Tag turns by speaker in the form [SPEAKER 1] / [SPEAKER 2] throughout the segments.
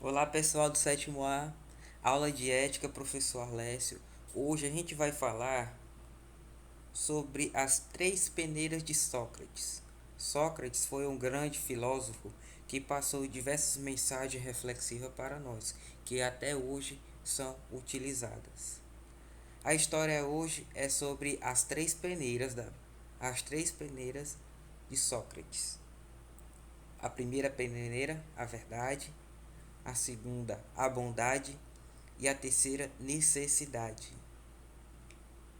[SPEAKER 1] Olá pessoal do sétimo A, aula de ética, professor Arlécio. Hoje a gente vai falar sobre as três peneiras de Sócrates. Sócrates foi um grande filósofo que passou diversas mensagens reflexivas para nós, que até hoje são utilizadas. A história hoje é sobre as três peneiras de Sócrates. A primeira peneira, a verdade, a segunda, a bondade e a terceira, necessidade.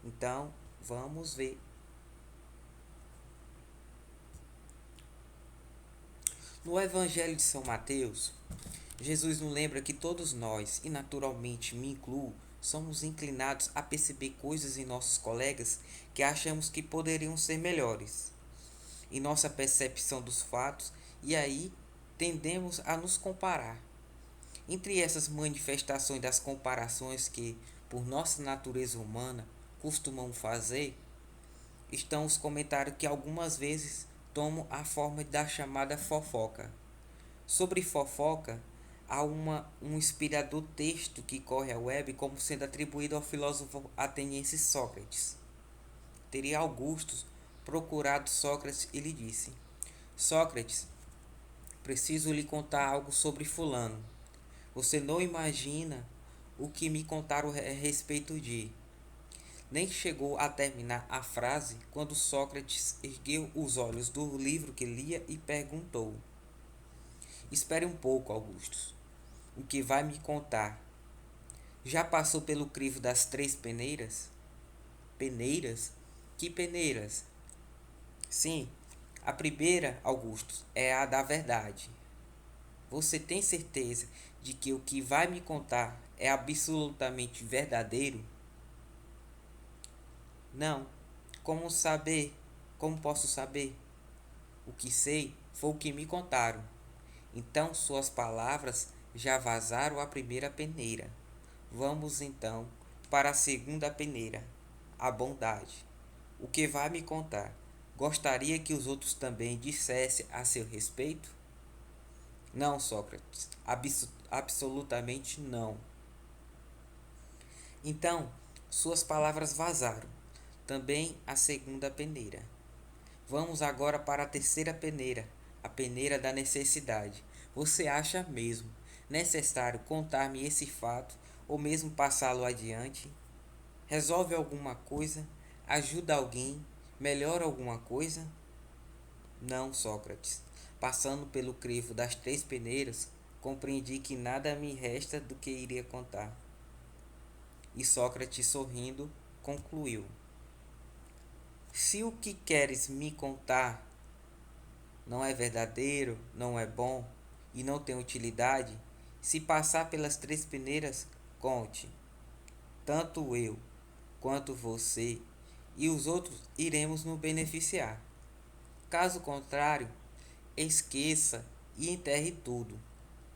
[SPEAKER 1] Então, vamos ver. No Evangelho de São Mateus, Jesus nos lembra que todos nós, e naturalmente me incluo, somos inclinados a perceber coisas em nossos colegas que achamos que poderiam ser melhores. Em nossa percepção dos fatos, e aí tendemos a nos comparar. Entre essas manifestações das comparações que, por nossa natureza humana, costumamos fazer, estão os comentários que algumas vezes tomam a forma da chamada fofoca. Sobre fofoca, há um inspirador texto que corre a web como sendo atribuído ao filósofo ateniense Sócrates. Teria Augustus procurado Sócrates e lhe disse: Sócrates, preciso lhe contar algo sobre fulano. Você não imagina o que me contaram a respeito de. Nem chegou a terminar a frase quando Sócrates ergueu os olhos do livro que lia e perguntou: Espere um pouco, Augustus. O que vai me contar? Já passou pelo crivo das três peneiras? Peneiras? Que peneiras? Sim, a primeira, Augustus, é a da verdade. Você tem certeza de que o que vai me contar é absolutamente verdadeiro? Não. Como saber? Como posso saber? O que sei foi o que me contaram. Então suas palavras já vazaram a primeira peneira. Vamos então para a segunda peneira, a bondade. O que vai me contar? Gostaria que os outros também dissessem a seu respeito? Não, Sócrates, absolutamente não. Então, suas palavras vazaram. Também a segunda peneira. Vamos agora para a terceira peneira, a peneira da necessidade. Você acha mesmo necessário contar-me esse fato ou mesmo passá-lo adiante? Resolve alguma coisa? Ajuda alguém? Melhora alguma coisa? Não, Sócrates. Passando pelo crivo das três peneiras, compreendi que nada me resta do que iria contar. E Sócrates, sorrindo, concluiu: Se o que queres me contar não é verdadeiro, não é bom e não tem utilidade, se passar pelas três peneiras, conte. Tanto eu quanto você e os outros iremos nos beneficiar. Caso contrário, esqueça e enterre tudo.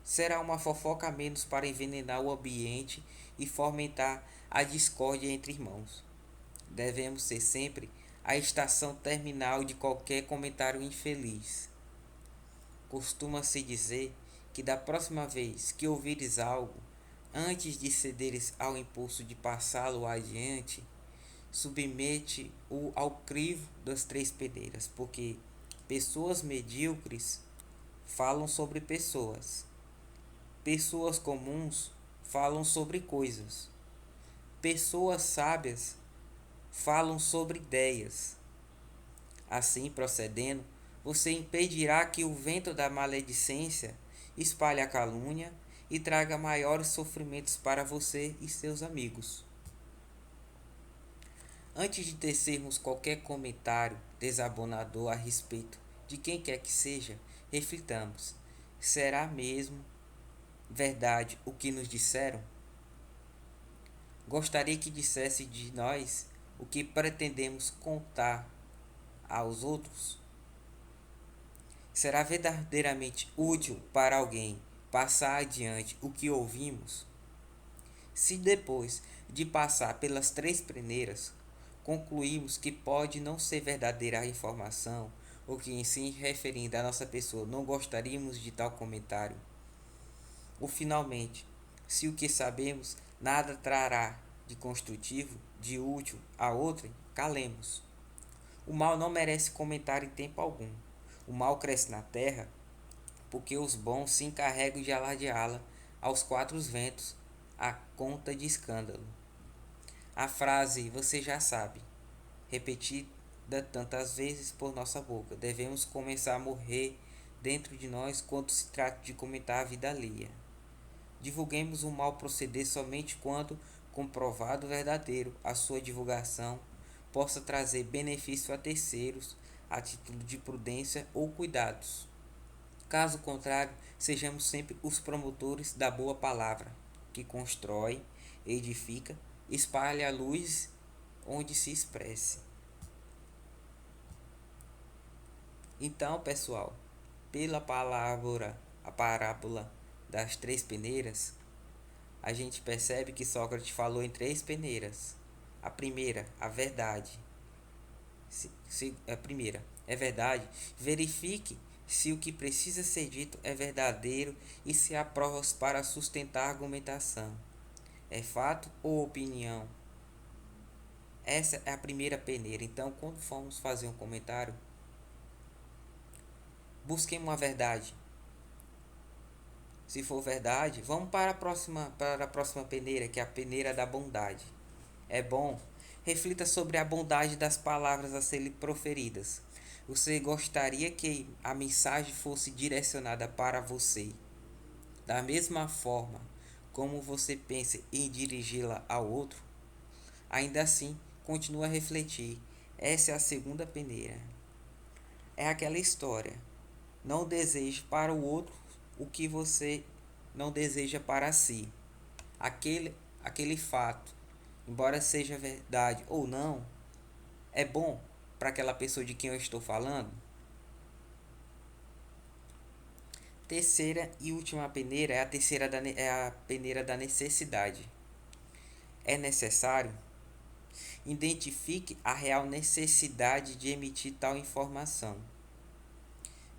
[SPEAKER 1] Será uma fofoca a menos para envenenar o ambiente e fomentar a discórdia entre irmãos. Devemos ser sempre a estação terminal de qualquer comentário infeliz. Costuma-se dizer que da próxima vez que ouvires algo, antes de cederes ao impulso de passá-lo adiante, submete-o ao crivo das três peneiras, porque pessoas medíocres falam sobre pessoas, pessoas comuns falam sobre coisas, pessoas sábias falam sobre ideias. Assim procedendo, você impedirá que o vento da maledicência espalhe a calúnia e traga maiores sofrimentos para você e seus amigos. Antes de tecermos qualquer comentário desabonador a respeito de quem quer que seja, reflitamos: será mesmo verdade o que nos disseram? Gostaria que dissesse de nós o que pretendemos contar aos outros? Será verdadeiramente útil para alguém passar adiante o que ouvimos? Se depois de passar pelas três peneiras, concluímos que pode não ser verdadeira a informação, ou que em se referindo à nossa pessoa não gostaríamos de tal comentário, Ou finalmente, se o que sabemos nada trará de construtivo, de útil a outrem, calemos. O mal não merece comentário em tempo algum. O mal cresce na terra porque os bons se encarregam de alardeá-la aos quatro ventos, a conta de escândalo. A frase você já sabe, repetida tantas vezes por nossa boca, devemos começar a morrer dentro de nós quando se trata de comentar a vida alheia. Divulguemos o mal proceder somente quando comprovado verdadeiro a sua divulgação possa trazer benefício a terceiros a título de prudência ou cuidados. Caso contrário, sejamos sempre os promotores da boa palavra, que constrói, edifica, espalha a luz onde se expresse. Então, pessoal, pela a parábola das três peneiras, a gente percebe que Sócrates falou em três peneiras. A primeira, a verdade. A primeira, é verdade. Verifique se o que precisa ser dito é verdadeiro e se há provas para sustentar a argumentação. É fato ou opinião? Essa é a primeira peneira. Então, quando formos fazer um comentário, busquemos uma verdade. Se for verdade, vamos para a próxima peneira, que é a peneira da bondade. É bom? Reflita sobre a bondade das palavras a serem proferidas. Você gostaria que a mensagem fosse direcionada para você, da mesma forma como você pensa em dirigi-la ao outro? Ainda assim, continua a refletir. Essa é a segunda peneira. É aquela história. Não deseje para o outro o que você não deseja para si. Aquele fato, embora seja verdade ou não, é bom para aquela pessoa de quem eu estou falando. Terceira e última peneira é a peneira da necessidade. É necessário? Identifique a real necessidade de emitir tal informação.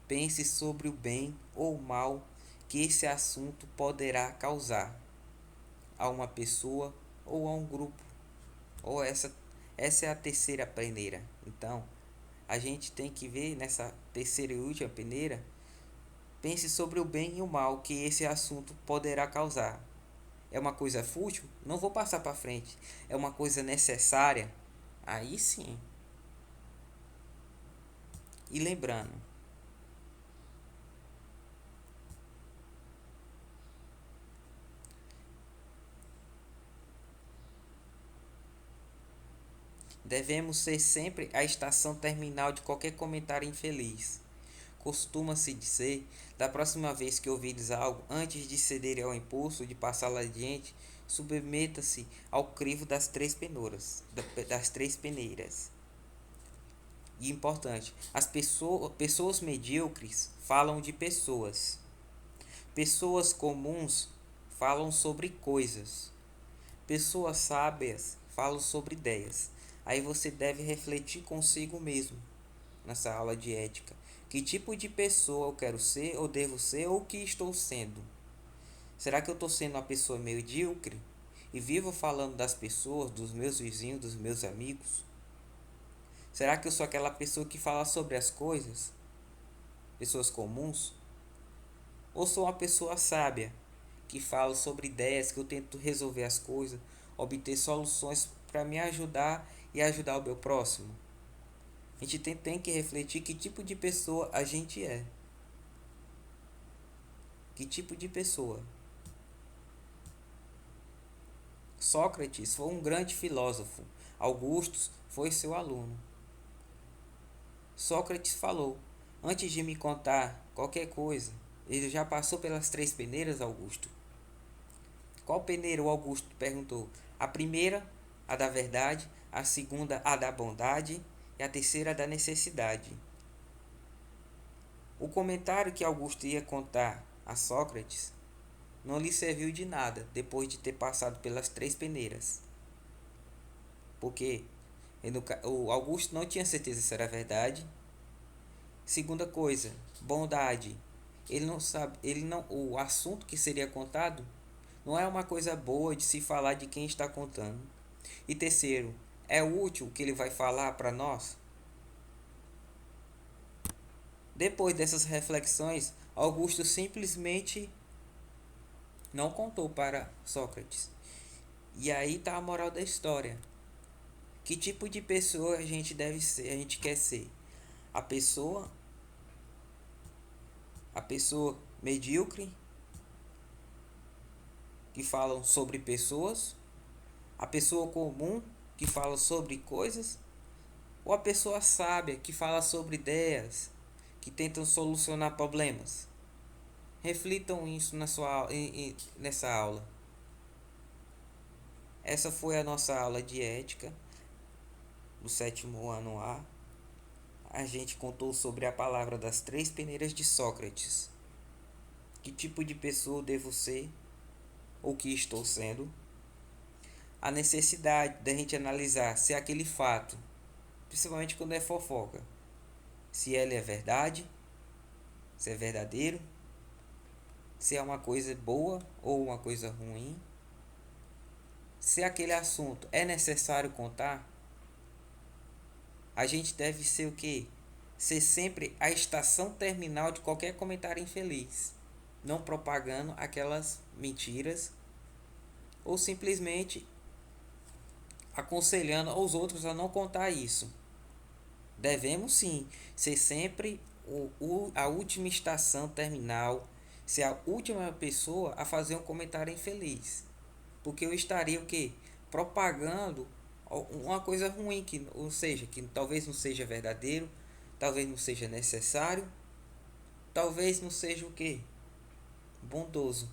[SPEAKER 1] Pense sobre o bem ou mal que esse assunto poderá causar a uma pessoa ou a um grupo. Ou essa é a terceira peneira. Então, a gente tem que ver nessa terceira e última peneira. Pense sobre o bem e o mal que esse assunto poderá causar. É uma coisa fútil? Não vou passar para frente. É uma coisa necessária? Aí sim. E lembrando, devemos ser sempre a estação terminal de qualquer comentário infeliz. Costuma-se dizer, da próxima vez que ouvires algo, antes de ceder ao impulso de passá-lo adiante, submeta-se ao crivo das três peneiras. E importante, as pessoas medíocres falam de pessoas. Pessoas comuns falam sobre coisas. Pessoas sábias falam sobre ideias. Aí você deve refletir consigo mesmo nessa aula de ética. Que tipo de pessoa eu quero ser, ou devo ser, ou o que estou sendo? Será que eu estou sendo uma pessoa medíocre e vivo falando das pessoas, dos meus vizinhos, dos meus amigos? Será que eu sou aquela pessoa que fala sobre as coisas, pessoas comuns? Ou sou uma pessoa sábia que fala sobre ideias, que eu tento resolver as coisas, obter soluções para me ajudar e ajudar o meu próximo? A gente tem que refletir que tipo de pessoa a gente é. Que tipo de pessoa? Sócrates foi um grande filósofo. Augusto foi seu aluno. Sócrates falou: antes de me contar qualquer coisa, ele já passou pelas três peneiras, Augusto. Qual peneira o Augusto perguntou? A primeira, a da verdade, a segunda, a da bondade e a terceira, a da necessidade. O comentário que Augusto ia contar a Sócrates não lhe serviu de nada depois de ter passado pelas três peneiras. Porque o Augusto não tinha certeza se era verdade. Segunda coisa, bondade. ele não sabe, ele não, o assunto que seria contado não é uma coisa boa de se falar de quem está contando. E terceiro, é útil o que ele vai falar para nós? Depois dessas reflexões, Augusto simplesmente não contou para Sócrates. E aí está a moral da história. Que tipo de pessoa a gente deve ser, a gente quer ser? A pessoa a pessoa medíocre que falam sobre pessoas, a pessoa comum que fala sobre coisas, ou a pessoa sábia que fala sobre ideias, que tentam solucionar problemas. Reflitam isso nessa aula. Essa foi a nossa aula de ética do sétimo ano A. A gente contou sobre a palavra das três peneiras de Sócrates. Que tipo de pessoa devo ser ou que estou sendo? A necessidade da gente analisar se aquele fato, principalmente quando é fofoca, se ele é verdade, se é verdadeiro, se é uma coisa boa ou uma coisa ruim, se aquele assunto é necessário contar. A gente deve ser o quê? Ser sempre a estação terminal de qualquer comentário infeliz, não propagando aquelas mentiras ou simplesmente aconselhando aos outros a não contar isso. Devemos sim ser sempre a última estação terminal, ser a última pessoa a fazer um comentário infeliz. Porque eu estaria o quê? Propagando uma coisa ruim, que, ou seja, que talvez não seja verdadeiro, talvez não seja necessário, talvez não seja o quê? Bondoso.